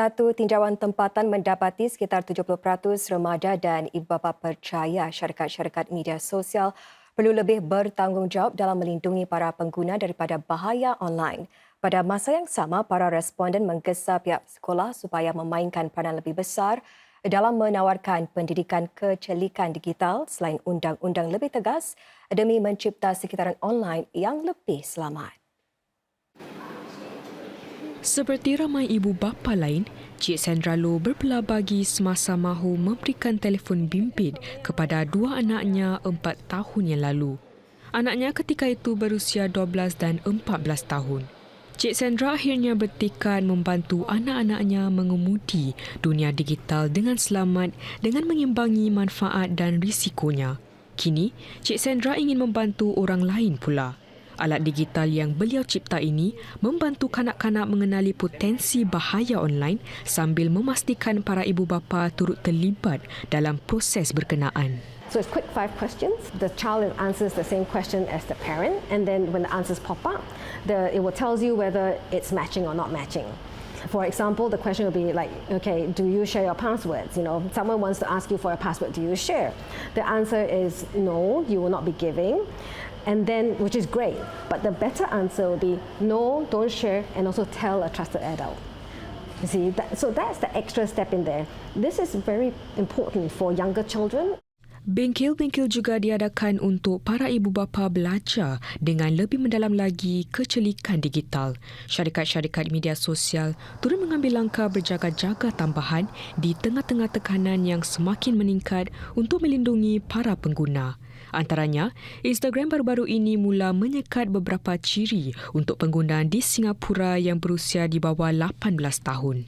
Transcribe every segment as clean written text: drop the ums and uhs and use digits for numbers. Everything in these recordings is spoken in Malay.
Satu tinjauan tempatan mendapati sekitar 70% remaja dan ibu bapa percaya syarikat-syarikat media sosial perlu lebih bertanggungjawab dalam melindungi para pengguna daripada bahaya online. Pada masa yang sama, para responden menggesa pihak sekolah supaya memainkan peranan lebih besar dalam menawarkan pendidikan kecelikan digital selain undang-undang lebih tegas demi mencipta sekitaran online yang lebih selamat. Seperti ramai ibu bapa lain, Cik Sandra Loh berbelah bagi semasa mahu memberikan telefon bimbit kepada dua anaknya 4 tahun yang lalu. Anaknya ketika itu berusia 12 dan 14 tahun. Cik Sandra akhirnya bertekad membantu anak-anaknya mengemudi dunia digital dengan selamat dengan mengimbangi manfaat dan risikonya. Kini, Cik Sandra ingin membantu orang lain pula. Alat digital yang beliau cipta ini membantu kanak-kanak mengenali potensi bahaya online sambil memastikan para ibu bapa turut terlibat dalam proses berkenaan. So it's quick 5 questions. The child answers the same question as the parent, and then when the answers pop up, it will tell you whether it's matching or not matching. For example, the question will be like, okay, do you share your passwords? You know, someone wants to ask you for a password, do you share? The answer is no, you will not be giving. And then, which is great, but the better answer will be no, don't share, and also tell a trusted adult. You see, so that's the extra step in there. This is very important for younger children. Bengkel-bengkel juga diadakan untuk para ibu bapa belajar dengan lebih mendalam lagi kecelikan digital. Syarikat-syarikat media sosial turut mengambil langkah berjaga-jaga tambahan di tengah-tengah tekanan yang semakin meningkat untuk melindungi para pengguna. Antaranya, Instagram baru-baru ini mula menyekat beberapa ciri untuk pengguna di Singapura yang berusia di bawah 18 tahun.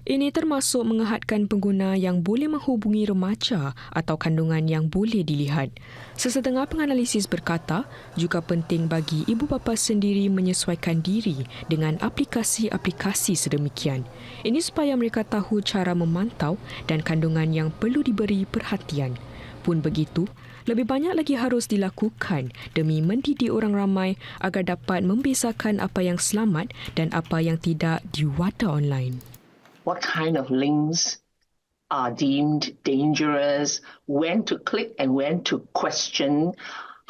Ini termasuk mengehadkan pengguna yang boleh menghubungi remaja atau kandungan yang boleh dilihat. Sesetengah penganalisis berkata, juga penting bagi ibu bapa sendiri menyesuaikan diri dengan aplikasi-aplikasi sedemikian. Ini supaya mereka tahu cara memantau dan kandungan yang perlu diberi perhatian. Pun begitu, lebih banyak lagi harus dilakukan demi mendidik orang ramai agar dapat membezakan apa yang selamat dan apa yang tidak di wadah online. What kind of links are deemed dangerous, when to click and when to question,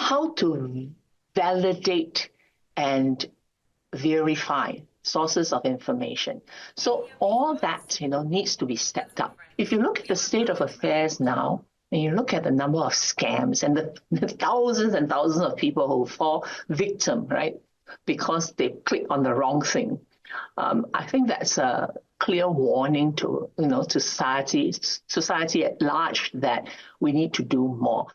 how to validate and verify sources of information. So all that, needs to be stepped up. If you look at the state of affairs now, and you look at the number of scams and the thousands and thousands of people who fall victim, right, because they click on the wrong thing. I think that's a clear warning to society at large that we need to do more.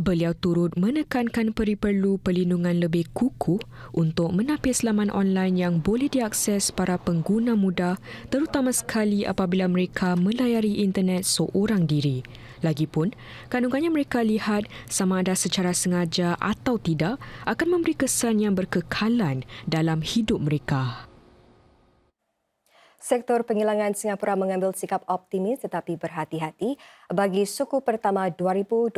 Beliau turut menekankan perlu perlindungan lebih kukuh untuk menapis laman online yang boleh diakses para pengguna muda, terutama sekali apabila mereka melayari internet seorang diri. Lagipun, kandungan yang mereka lihat sama ada secara sengaja atau tidak akan memberi kesan yang berkekalan dalam hidup mereka. Sektor penghilangan Singapura mengambil sikap optimis tetapi berhati-hati bagi suku pertama 2025.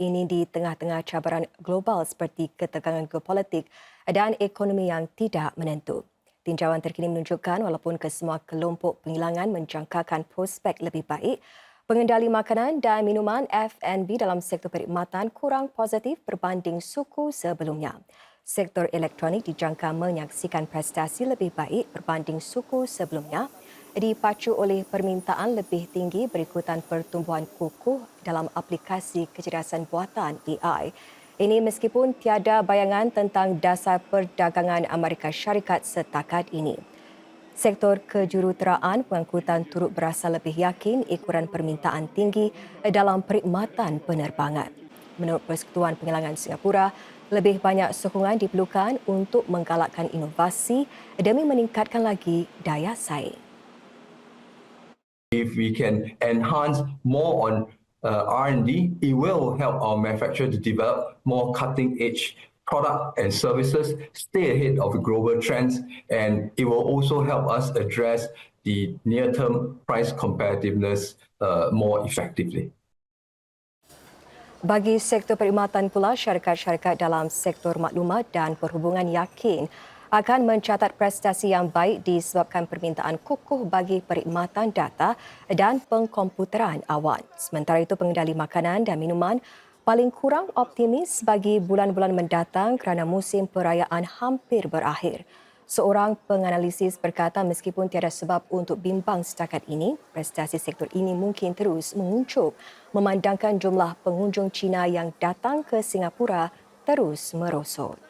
Ini di tengah-tengah cabaran global seperti ketegangan geopolitik dan ekonomi yang tidak menentu. Tinjauan terkini menunjukkan walaupun kesemua kelompok penghilangan menjangkakan prospek lebih baik, pengendali makanan dan minuman F&B dalam sektor perkhidmatan kurang positif berbanding suku sebelumnya. Sektor elektronik dijangka menyaksikan prestasi lebih baik berbanding suku sebelumnya, dipacu oleh permintaan lebih tinggi berikutan pertumbuhan kukuh dalam aplikasi kecerdasan buatan AI. Ini meskipun tiada bayangan tentang dasar perdagangan Amerika Syarikat setakat ini. Sektor kejuruteraan pengangkutan turut berasa lebih yakin ukuran permintaan tinggi dalam perkhidmatan penerbangan. Menurut Persekutuan Penghilangan Singapura, lebih banyak sokongan diperlukan untuk menggalakkan inovasi demi meningkatkan lagi daya saing. If we can enhance more on R&D, it will help our manufacturer to develop more cutting-edge product and services, stay ahead of global trends, and it will also help us address the near-term price competitiveness more effectively. Bagi sektor perkhidmatan pula, syarikat-syarikat dalam sektor maklumat dan perhubungan yakin akan mencatat prestasi yang baik disebabkan permintaan kukuh bagi perkhidmatan data dan pengkomputeran awan. Sementara itu, pengendali makanan dan minuman paling kurang optimis bagi bulan-bulan mendatang kerana musim perayaan hampir berakhir. Seorang penganalisis berkata meskipun tiada sebab untuk bimbang setakat ini, prestasi sektor ini mungkin terus menguncup memandangkan jumlah pengunjung Cina yang datang ke Singapura terus merosot.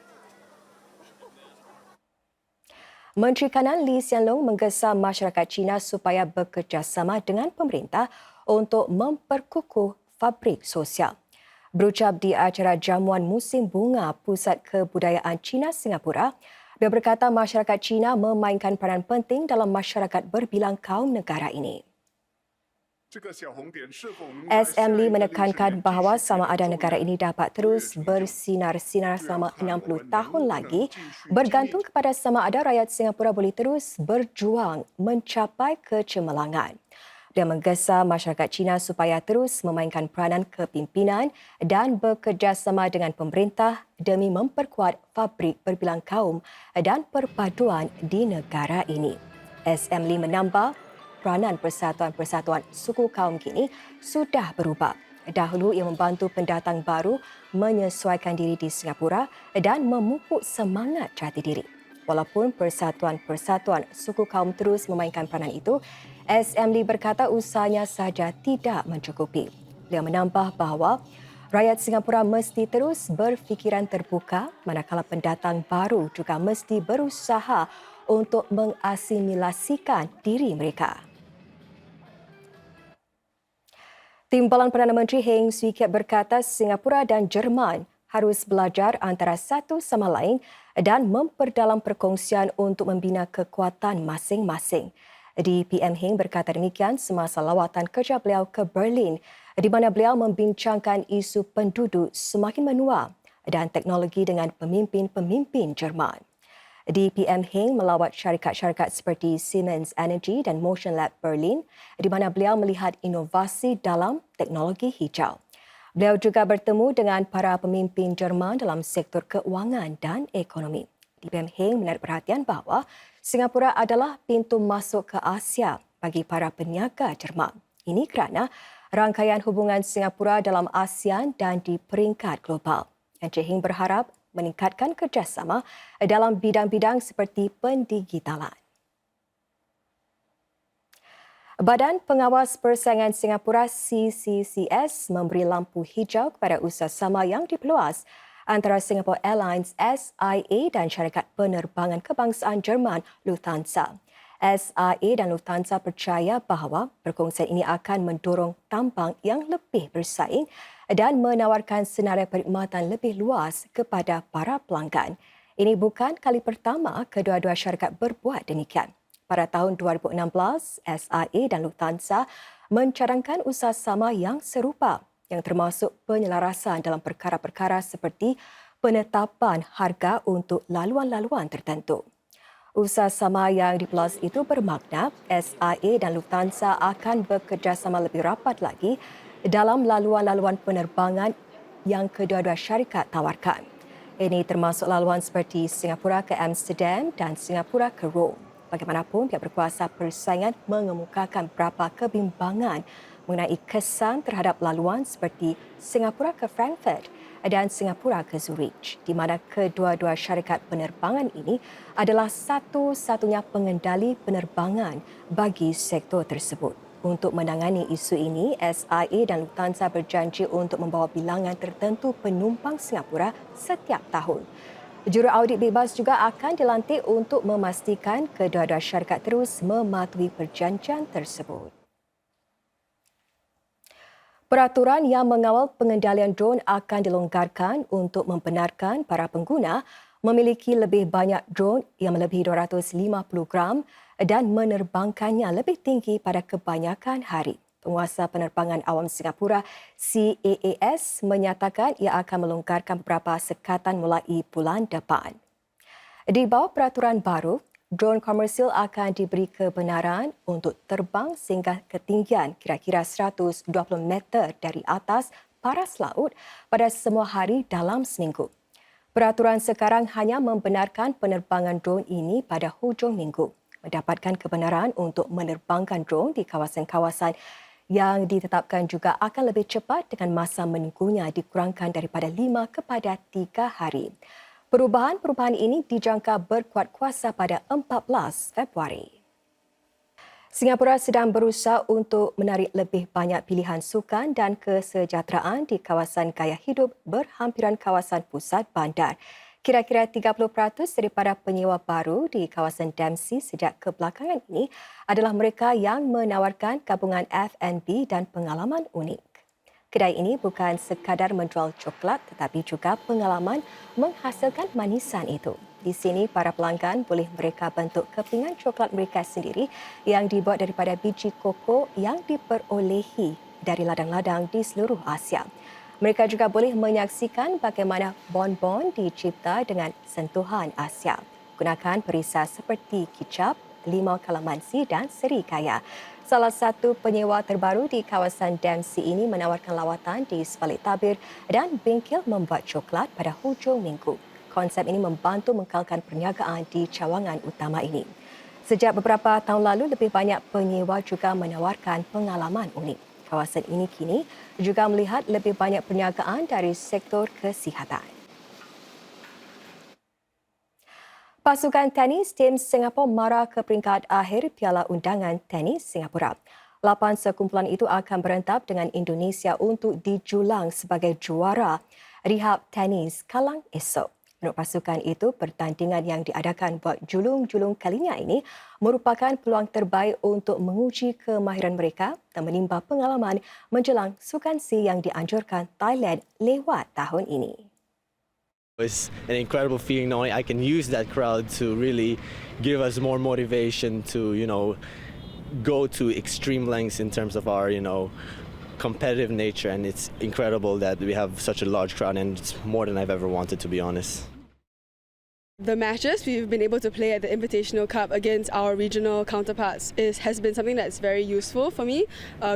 Menteri Kanan Lee Hsien Loong menggesa masyarakat Cina supaya bekerjasama dengan pemerintah untuk memperkukuh fabrik sosial. Berucap di acara jamuan musim bunga Pusat Kebudayaan Cina Singapura, dia berkata masyarakat Cina memainkan peranan penting dalam masyarakat berbilang kaum negara ini. SM Lee menekankan bahawa sama ada negara ini dapat terus bersinar-sinar selama 60 tahun lagi bergantung kepada sama ada rakyat Singapura boleh terus berjuang mencapai kecemerlangan. Dia menggesa masyarakat Cina supaya terus memainkan peranan kepimpinan dan bekerjasama dengan pemerintah demi memperkuat fabrik berbilang kaum dan perpaduan di negara ini. SM Lee menambah peranan persatuan-persatuan suku kaum kini sudah berubah. Dahulu ia membantu pendatang baru menyesuaikan diri di Singapura dan memupuk semangat jati diri. Walaupun persatuan-persatuan suku kaum terus memainkan peranan itu, SM Lee berkata usahanya sahaja tidak mencukupi. Dia menambah bahawa rakyat Singapura mesti terus berfikiran terbuka manakala pendatang baru juga mesti berusaha untuk mengasimilasikan diri mereka. Timbalan Perdana Menteri Heng Swee Keat berkata Singapura dan Jerman harus belajar antara satu sama lain dan memperdalam perkongsian untuk membina kekuatan masing-masing. Di PM Heng berkata demikian semasa lawatan kerja beliau ke Berlin di mana beliau membincangkan isu penduduk semakin menua dan teknologi dengan pemimpin-pemimpin Jerman. Di PM Heng melawat syarikat-syarikat seperti Siemens Energy dan Motion Lab Berlin di mana beliau melihat inovasi dalam teknologi hijau. Beliau juga bertemu dengan para pemimpin Jerman dalam sektor keuangan dan ekonomi. Di PM Heng menarik perhatian bahawa Singapura adalah pintu masuk ke Asia bagi para peniaga Jerman. Ini kerana rangkaian hubungan Singapura dalam ASEAN dan di peringkat global. Encik Heng berharap meningkatkan kerjasama dalam bidang-bidang seperti pendigitalan. Badan Pengawas Persaingan Singapura CCCS memberi lampu hijau kepada usaha-sama yang diperluas antara Singapore Airlines SIA dan syarikat penerbangan kebangsaan Jerman Lufthansa. SIA dan Lufthansa percaya bahawa perkongsian ini akan mendorong tambang yang lebih bersaing dan menawarkan senarai perkhidmatan lebih luas kepada para pelanggan. Ini bukan kali pertama kedua-dua syarikat berbuat demikian. Pada tahun 2016, SIA dan Lufthansa mencadangkan usaha sama yang serupa yang termasuk penyelarasan dalam perkara-perkara seperti penetapan harga untuk laluan-laluan tertentu. Usaha sama yang dipelas itu bermakna SIA dan Lufthansa akan bekerjasama lebih rapat lagi dalam laluan-laluan penerbangan yang kedua-dua syarikat tawarkan. Ini termasuk laluan seperti Singapura ke Amsterdam dan Singapura ke Rome. Bagaimanapun, pihak berkuasa persaingan mengemukakan beberapa kebimbangan mengenai kesan terhadap laluan seperti Singapura ke Frankfurt dan Singapura ke Zurich, di mana kedua-dua syarikat penerbangan ini adalah satu-satunya pengendali penerbangan bagi sektor tersebut. Untuk menangani isu ini, SIA dan Lufthansa berjanji untuk membawa bilangan tertentu penumpang Singapura setiap tahun. Juru audit bebas juga akan dilantik untuk memastikan kedua-dua syarikat terus mematuhi perjanjian tersebut. Peraturan yang mengawal pengendalian drone akan dilonggarkan untuk membenarkan para pengguna memiliki lebih banyak drone yang melebihi 250 gram dan menerbangkannya lebih tinggi pada kebanyakan hari. Penguasa Penerbangan Awam Singapura CAAS menyatakan ia akan melonggarkan beberapa sekatan mulai bulan depan. Di bawah peraturan baru, drone komersial akan diberi kebenaran untuk terbang sehingga ketinggian kira-kira 120 meter dari atas paras laut pada semua hari dalam seminggu. Peraturan sekarang hanya membenarkan penerbangan drone ini pada hujung minggu. Mendapatkan kebenaran untuk menerbangkan drone di kawasan-kawasan yang ditetapkan juga akan lebih cepat dengan masa menunggunya dikurangkan daripada 5 kepada 3 hari. Perubahan-perubahan ini dijangka berkuat kuasa pada 14 Februari. Singapura sedang berusaha untuk menarik lebih banyak pilihan sukan dan kesejahteraan di kawasan gaya hidup berhampiran kawasan pusat bandar. Kira-kira 30% daripada penyewa baru di kawasan Dempsey sejak kebelakangan ini adalah mereka yang menawarkan gabungan F&B dan pengalaman unik. Kedai ini bukan sekadar menjual coklat tetapi juga pengalaman menghasilkan manisan itu. Di sini, para pelanggan boleh mereka bentuk kepingan coklat mereka sendiri yang dibuat daripada biji koko yang diperolehi dari ladang-ladang di seluruh Asia. Mereka juga boleh menyaksikan bagaimana bonbon dicipta dengan sentuhan Asia. Gunakan perisai seperti kicap, limau kalamansi dan serikaya. Salah satu penyewa terbaru di kawasan Dempsey ini menawarkan lawatan di sebalik tabir dan bengkel membuat coklat pada hujung minggu. Konsep ini membantu mengkalkan perniagaan di cawangan utama ini. Sejak beberapa tahun lalu, lebih banyak penyewa juga menawarkan pengalaman unik. Kawasan ini kini juga melihat lebih banyak perniagaan dari sektor kesihatan. Pasukan tenis tim Singapura mara ke peringkat akhir Piala Undangan Tenis Singapura. 8 sekumpulan itu akan berentap dengan Indonesia untuk dijulang sebagai juara Rihab Tenis Kalang esok. Menurut pasukan itu, pertandingan yang diadakan buat julung-julung kalinya ini merupakan peluang terbaik untuk menguji kemahiran mereka dan menimba pengalaman menjelang Sukan SEA yang dianjurkan Thailand lewat tahun ini. It's an incredible feeling knowing I can use that crowd to really give us more motivation to, go to extreme lengths in terms of our, competitive nature, and it's incredible that we have such a large crowd, and it's more than I've ever wanted, to be honest. The matches we've been able to play at the Invitational Cup against our regional counterparts has been something that's very useful for me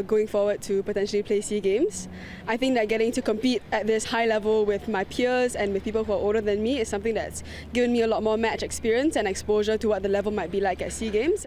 going forward to potentially play SEA Games. I think that getting to compete at this high level with my peers and with people who are older than me is something that's given me a lot more match experience and exposure to what the level might be like at SEA Games.